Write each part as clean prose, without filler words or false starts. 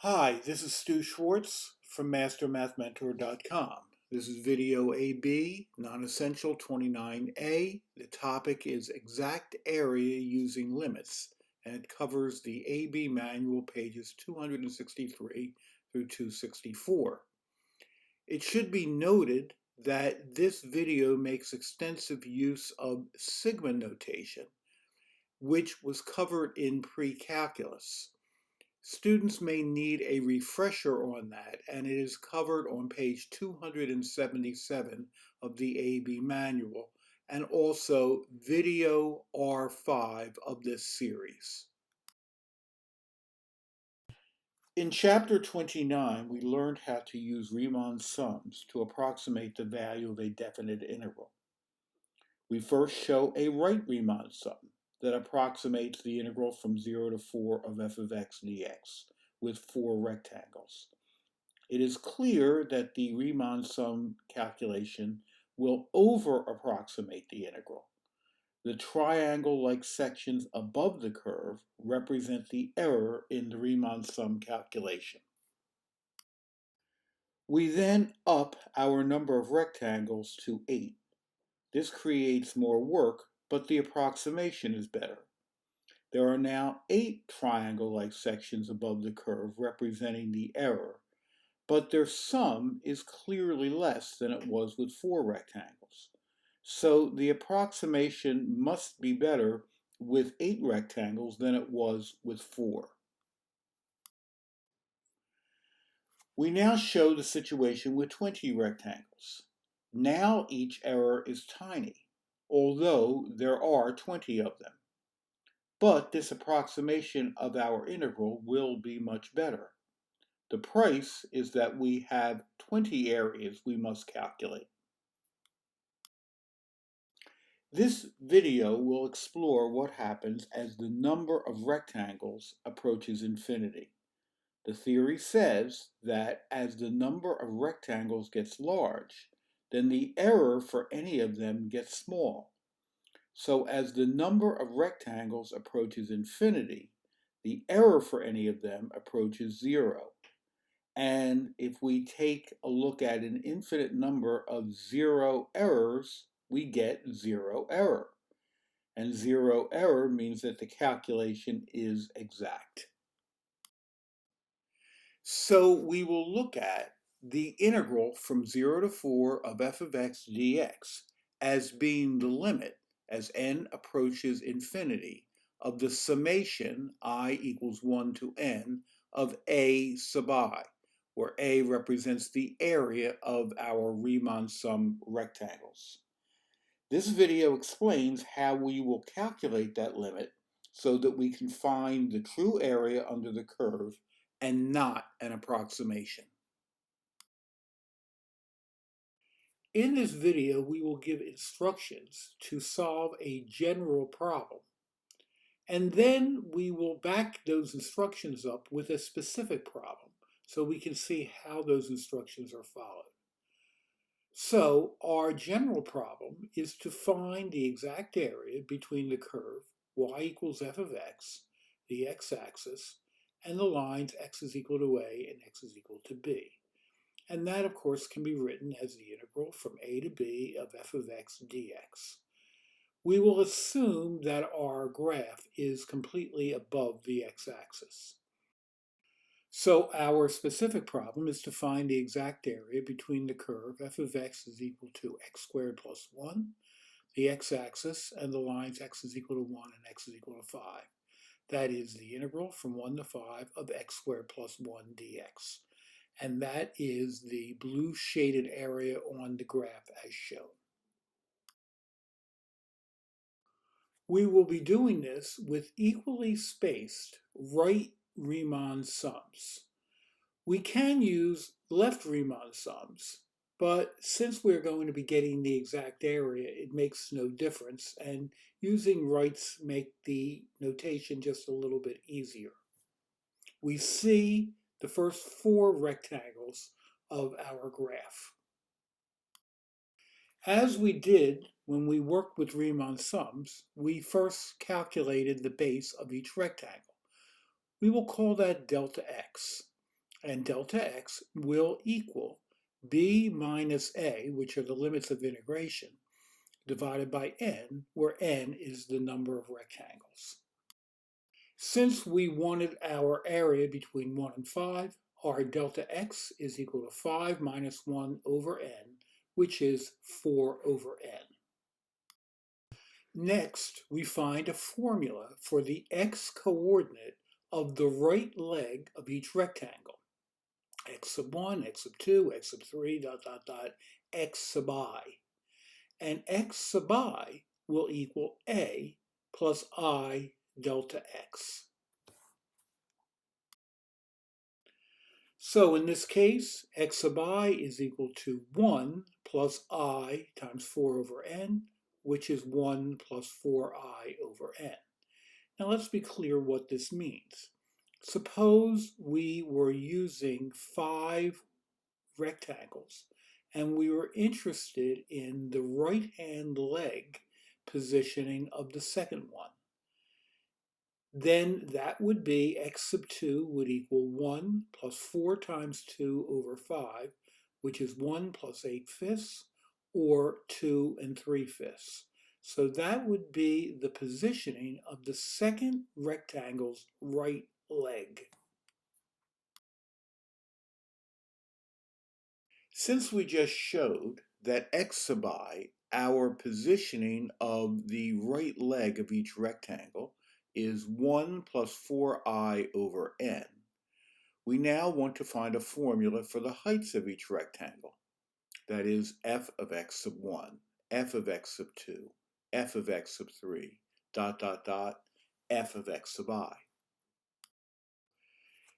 Hi, this is Stu Schwartz from MasterMathMentor.com. This is video AB, non-essential 29A. The topic is exact area using limits, and it covers the AB manual pages 263 through 264. It should be noted that this video makes extensive use of sigma notation, which was covered in pre-calculus. Students may need a refresher on that, and it is covered on page 277 of the AB manual, and also video R5 of this series. In chapter 29, we learned how to use Riemann sums to approximate the value of a definite integral. We first show a right Riemann sum that approximates the integral from 0 to 4 of f of x dx with 4 rectangles. It is clear that the Riemann sum calculation will over-approximate the integral. The triangle-like sections above the curve represent the error in the Riemann sum calculation. We then up our number of rectangles to 8. This creates more work, but the approximation is better. There are now 8 triangle-like sections above the curve representing the error, but their sum is clearly less than it was with 4 rectangles. So the approximation must be better with 8 rectangles than it was with 4. We now show the situation with 20 rectangles. Now each error is tiny, although there are 20 of them. But this approximation of our integral will be much better. The price is that we have 20 areas we must calculate. This video will explore what happens as the number of rectangles approaches infinity. The theory says that as the number of rectangles gets large, then the error for any of them gets small. So as the number of rectangles approaches infinity, the error for any of them approaches 0. And if we take a look at an infinite number of 0 errors, we get 0 error. And 0 error means that the calculation is exact. So we will look at the integral from 0 to 4 of f of x dx as being the limit as n approaches infinity of the summation I equals 1 to n of a sub I, where a represents the area of our Riemann sum rectangles. This video explains how we will calculate that limit so that we can find the true area under the curve and not an approximation. In this video, we will give instructions to solve a general problem, and then we will back those instructions up with a specific problem so we can see how those instructions are followed. So our general problem is to find the exact area between the curve y equals f of x, the x-axis, and the lines x is equal to a and x is equal to b. And that, of course, can be written as the integral from a to b of f of x dx. We will assume that our graph is completely above the x-axis. So our specific problem is to find the exact area between the curve f of x is equal to x squared plus 1, the x-axis, and the lines x is equal to 1 and x is equal to 5. That is the integral from 1 to 5 of x squared plus 1 dx. And that is the blue shaded area on the graph as shown. We will be doing this with equally spaced right Riemann sums. We can use left Riemann sums, but since we're going to be getting the exact area, it makes no difference, and using rights make the notation just a little bit easier. We see the first 4 rectangles of our graph. As we did when we worked with Riemann sums, we first calculated the base of each rectangle. We will call that delta x. and delta x will equal b minus a, which are the limits of integration, divided by n, where n is the number of rectangles. Since we wanted our area between 1 and 5, our delta x is equal to 5 minus 1 over n, which is 4 over n. Next, we find a formula for the x-coordinate of the right leg of each rectangle. X sub 1, x sub 2, x sub 3, x sub I. And x sub I will equal a plus I delta x. So in this case, x sub I is equal to 1 plus I times 4 over n, which is 1 plus 4i over n. Now let's be clear what this means. Suppose we were using 5 rectangles and we were interested in the right-hand leg positioning of the second one. Then that would be x sub 2 would equal 1 plus 4 times 2 over 5, which is 1 plus 8/5, or 2 3/5. So that would be the positioning of the second rectangle's right leg. Since we just showed that x sub I, our positioning of the right leg of each rectangle, is 1 plus 4i over n, we now want to find a formula for the heights of each rectangle. That is f of x sub 1, f of x sub 2, f of x sub 3, f of x sub I.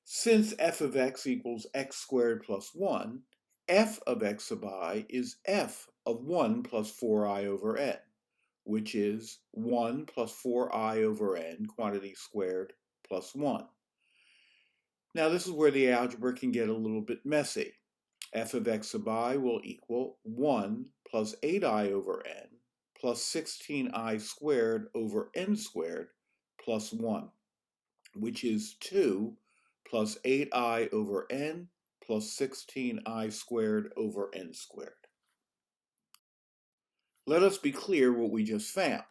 Since f of x equals x squared plus 1, f of x sub I is f of 1 plus 4i over n, which is 1 plus 4i over n, quantity squared, plus 1. Now this is where the algebra can get a little bit messy. F of x sub I will equal 1 plus 8i over n plus 16i squared over n squared plus 1, which is 2 plus 8i over n plus 16i squared over n squared. Let us be clear what we just found.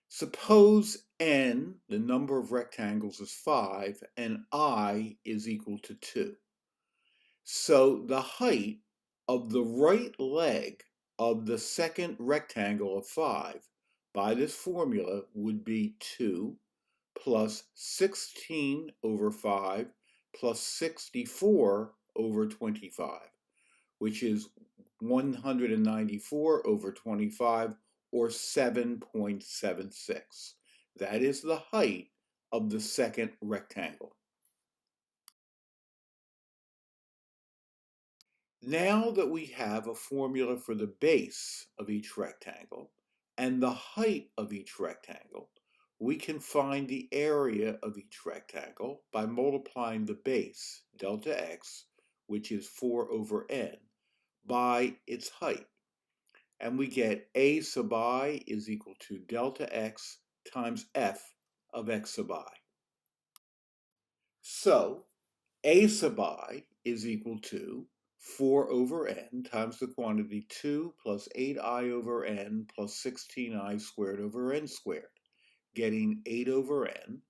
Suppose n, the number of rectangles, is 5 and I is equal to 2. So the height of the right leg of the second rectangle of 5 by this formula would be 2 plus 16 over 5 plus 64 over 25, which is 194 over 25, or 7.76. That is the height of the second rectangle. Now that we have a formula for the base of each rectangle and the height of each rectangle, we can find the area of each rectangle by multiplying the base, delta x, which is 4 over n, by its height. And we get a sub I is equal to delta x times f of x sub I. So a sub I is equal to 4 over n times the quantity 2 plus 8i over n plus 16i squared over n squared, getting 8 over n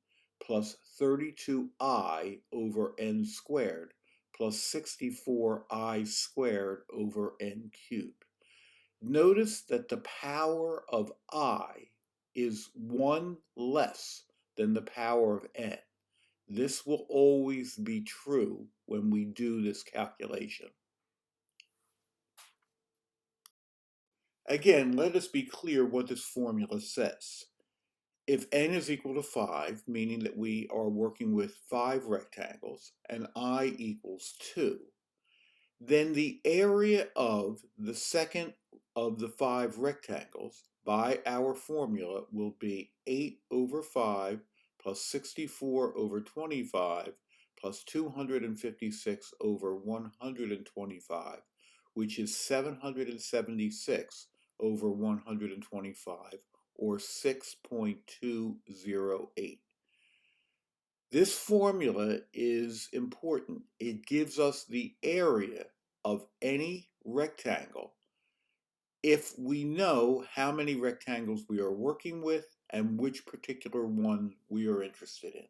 plus 32i over n squared plus 64i squared over n cubed. Notice that the power of I is 1 less than the power of n. This will always be true when we do this calculation. Again, let us be clear what this formula says. If n is equal to 5, meaning that we are working with 5 rectangles, and I equals 2, then the area of the second of the 5 rectangles by our formula will be 8 over 5 plus 64 over 25 plus 256 over 125, which is 776 over 125, or 6.208. This formula is important. It gives us the area of any rectangle if we know how many rectangles we are working with and which particular one we are interested in.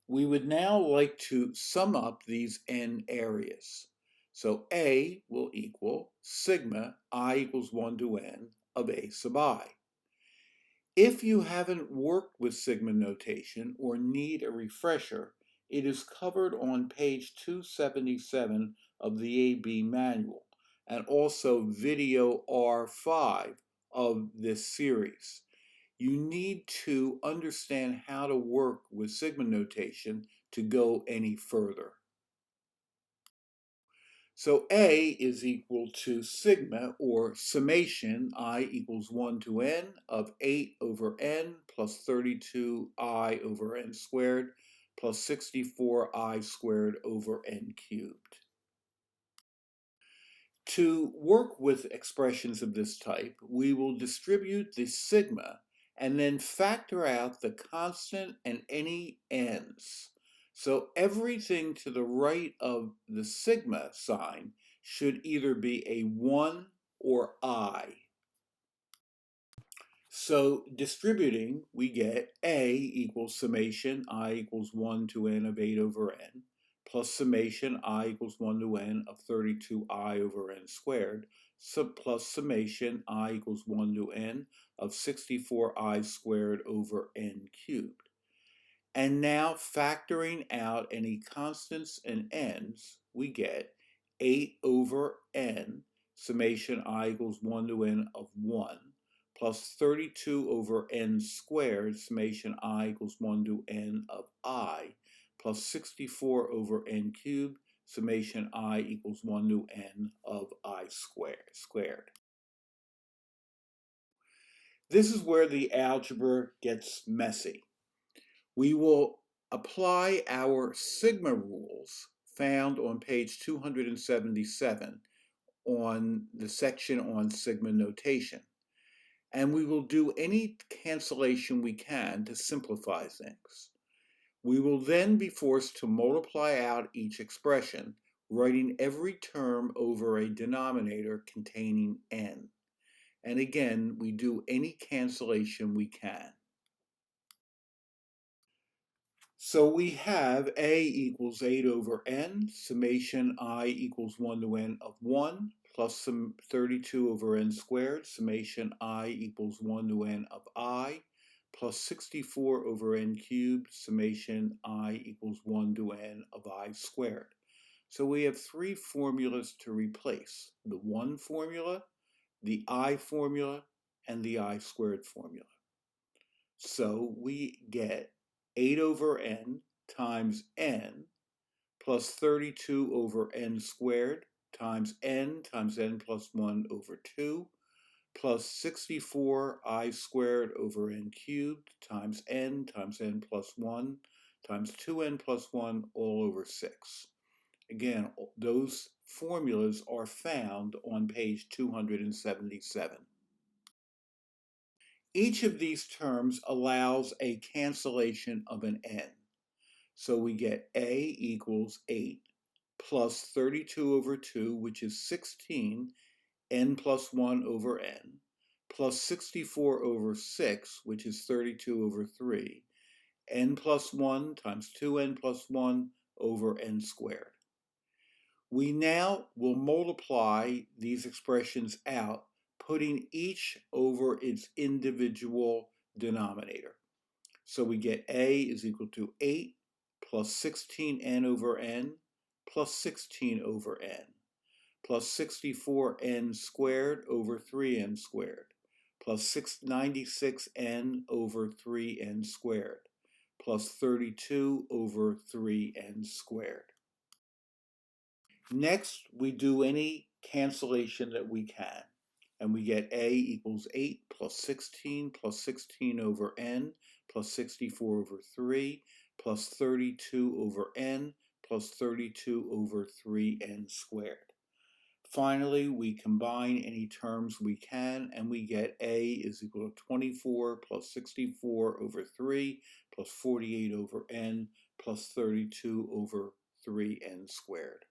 We would now like to sum up these n areas. So A will equal sigma I equals 1 to n of A sub I. If you haven't worked with sigma notation or need a refresher, it is covered on page 277 of the AB manual and also video R5 of this series. You need to understand how to work with sigma notation to go any further. So A is equal to sigma, or summation, I equals 1 to n of 8 over n plus 32i over n squared plus 64i squared over n cubed. To work with expressions of this type, we will distribute the sigma and then factor out the constant and any n's. So everything to the right of the sigma sign should either be a 1 or I. So distributing, we get A equals summation I equals 1 to n of 8 over n plus summation I equals 1 to n of 32i over n squared plus summation I equals 1 to n of 64i squared over n cubed. And now factoring out any constants and n's, we get 8 over n summation I equals 1 to n of 1 plus 32 over n squared summation I equals 1 to n of I plus 64 over n cubed summation I equals 1 to n of I squared. This is where the algebra gets messy. We will apply our sigma rules found on page 277 on the section on sigma notation. And we will do any cancellation we can to simplify things. We will then be forced to multiply out each expression, writing every term over a denominator containing n. And again, we do any cancellation we can. So we have A equals 8 over n, summation I equals 1 to n of 1, plus some 32 over n squared, summation I equals 1 to n of I, plus 64 over n cubed, summation I equals 1 to n of I squared. So we have three formulas to replace: the 1 formula, the I formula, and the I squared formula. So we get 8 over n times n plus 32 over n squared times n plus 1 over 2 plus 64i squared over n cubed times n plus 1 times 2n plus 1 all over 6. Again, those formulas are found on page 277. Each of these terms allows a cancellation of an n. So we get A equals 8 plus 32 over 2, which is 16, n plus 1 over n, plus 64 over 6, which is 32 over 3, n plus 1 times 2n plus 1 over n squared. We now will multiply these expressions out, putting each over its individual denominator. So we get A is equal to 8 plus 16n over n plus 16 over n plus 64n squared over 3n squared plus 96n over 3n squared plus 32 over 3n squared. Next, we do any cancellation that we can, and we get A equals 8 plus 16 over n plus 64 over 3 plus 32 over n plus 32 over 3n squared. Finally, we combine any terms we can, and we get a is equal to 24 plus 64 over 3 plus 48 over n plus 32 over 3n squared.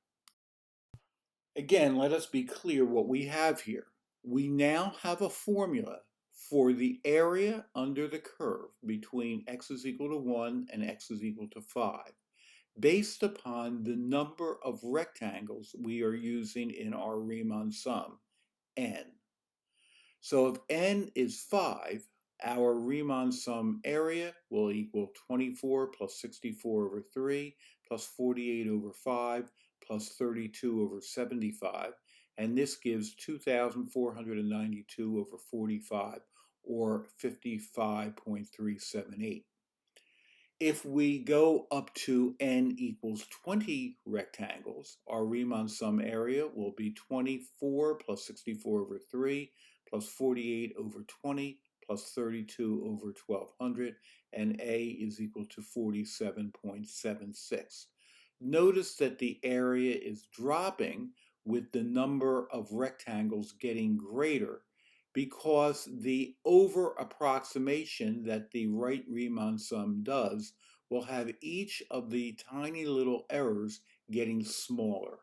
Again, let us be clear what we have here. We now have a formula for the area under the curve between x is equal to 1 and x is equal to 5, based upon the number of rectangles we are using in our Riemann sum, n. So if n is 5, our Riemann sum area will equal 24 plus 64 over 3 plus 48 over 5 plus 32 over 75, and this gives 2,492 over 45, or 55.378. If we go up to n equals 20 rectangles, our Riemann sum area will be 24 plus 64 over 3 plus 48 over 20 plus 32 over 1200, and a is equal to 47.76. Notice that the area is dropping with the number of rectangles getting greater, because the over approximation that the right Riemann sum does will have each of the tiny little errors getting smaller.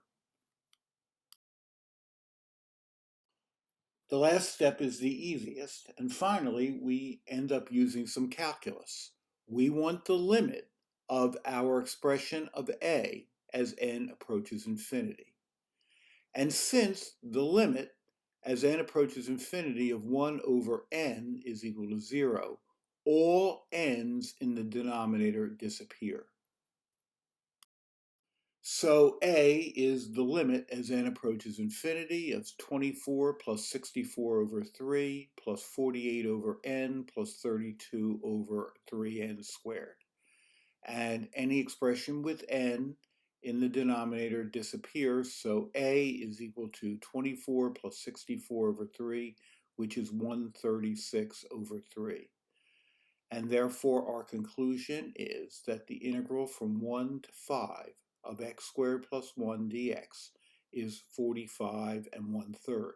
The last step is the easiest, and finally we end up using some calculus. We want the limit of our expression of a as n approaches infinity. And since the limit as n approaches infinity of 1 over n is equal to 0, all n's in the denominator disappear. So a is the limit as n approaches infinity of 24 plus 64 over 3 plus 48 over n plus 32 over 3n squared. And any expression with n in the denominator disappears, so a is equal to 24 plus 64 over 3, which is 136 over 3. And therefore our conclusion is that the integral from 1 to 5 of x squared plus 1 dx is 45 1/3.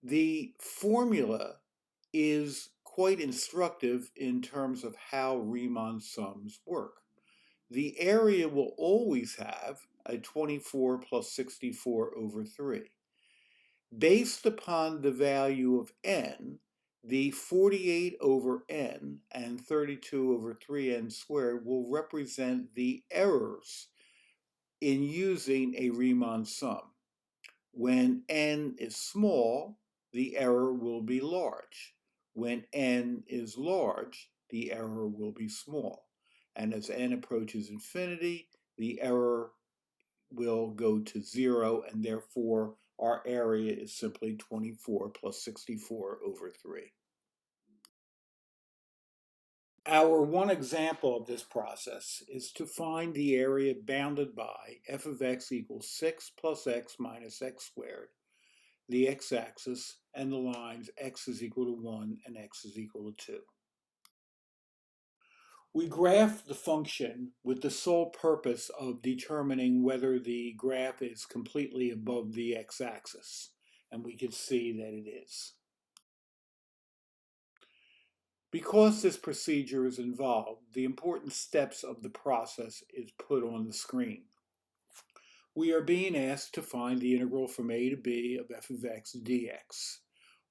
The formula is quite instructive in terms of how Riemann sums work. The area will always have a 24 plus 64 over 3. Based upon the value of n, the 48 over n and 32 over 3n squared will represent the errors in using a Riemann sum. When n is small, the error will be large. When n is large, the error will be small. And as n approaches infinity, the error will go to 0, and therefore our area is simply 24 plus 64 over 3. Our one example of this process is to find the area bounded by f of x equals 6 plus x minus x squared, the x-axis, and the lines x is equal to 1 and x is equal to 2. We graph the function with the sole purpose of determining whether the graph is completely above the x-axis, and we can see that it is. Because this procedure is involved, the important steps of the process is put on the screen. We are being asked to find the integral from a to b of f of x dx.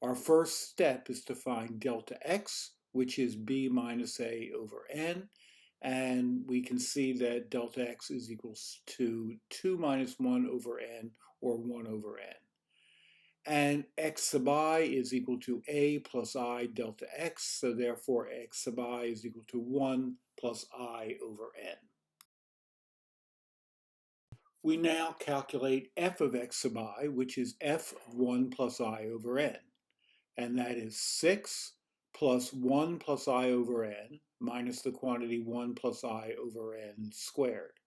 Our first step is to find delta x, which is b minus a over n, and we can see that delta x is equals to 2 minus 1 over n, or 1 over n. And x sub I is equal to a plus I delta x, so therefore x sub I is equal to 1 plus I over n. We now calculate f of x sub I, which is f of 1 plus I over n, and that is 6 plus 1 plus I over n minus the quantity 1 plus I over n squared.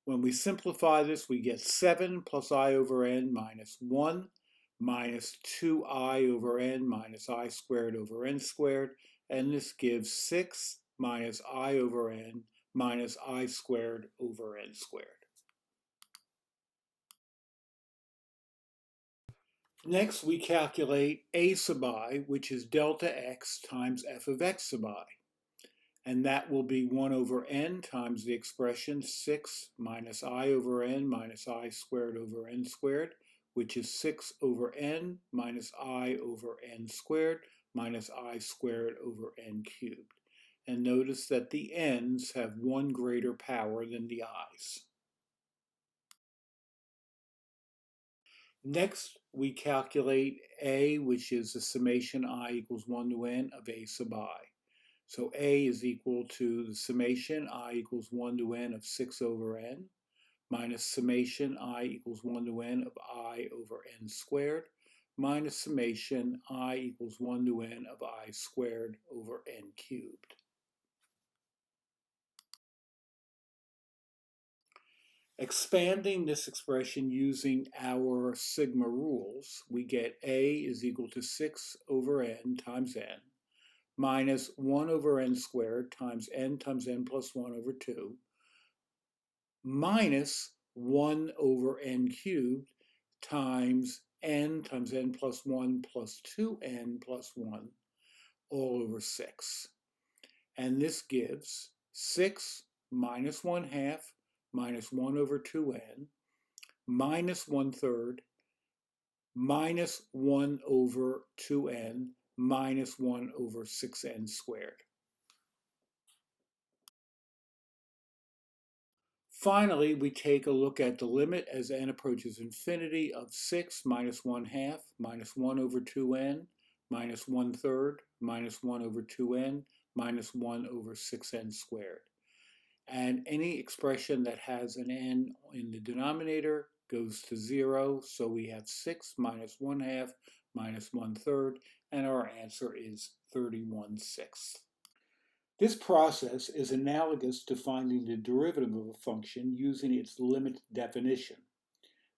When we simplify this, we get 7 plus I over n minus 1 minus 2I over n minus I squared over n squared, and this gives 6 minus I over n minus I squared over n squared. Next, we calculate a sub I, which is delta x times f of x sub I. And that will be 1 over n times the expression 6 minus I over n minus I squared over n squared, which is 6 over n minus I over n squared minus I squared over n cubed. And notice that the n's have one greater power than the i's. Next, we calculate a, which is the summation I equals 1 to n of a sub I. So a is equal to the summation I equals 1 to n of 6 over n minus summation I equals 1 to n of I over n squared minus summation I equals 1 to n of I squared over n cubed. Expanding this expression using our sigma rules, we get a is equal to 6 over n times n minus 1 over n squared times n plus 1 over 2 minus 1 over n cubed times n plus 1 plus 2n plus 1 all over 6. And this gives 6 minus 1 half minus 1 over 2n minus 1/3 minus 1 over 2n minus 1 over 6n squared. Finally, we take a look at the limit as n approaches infinity of 6 minus 1 half minus 1 over 2n minus 1/3 minus 1 over 2n minus 1 over 6n squared. And any expression that has an n in the denominator goes to 0, so we have 6 minus 1 half minus 1/3, and our answer is 31/6. This process is analogous to finding the derivative of a function using its limit definition.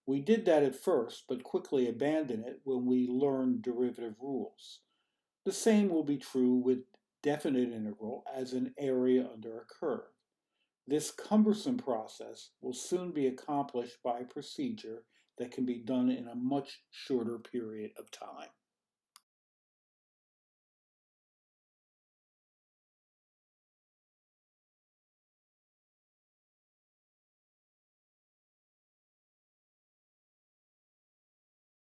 We did that at first, but quickly abandoned it when we learned derivative rules. The same will be true with definite integral as an area under a curve. This cumbersome process will soon be accomplished by a procedure that can be done in a much shorter period of time.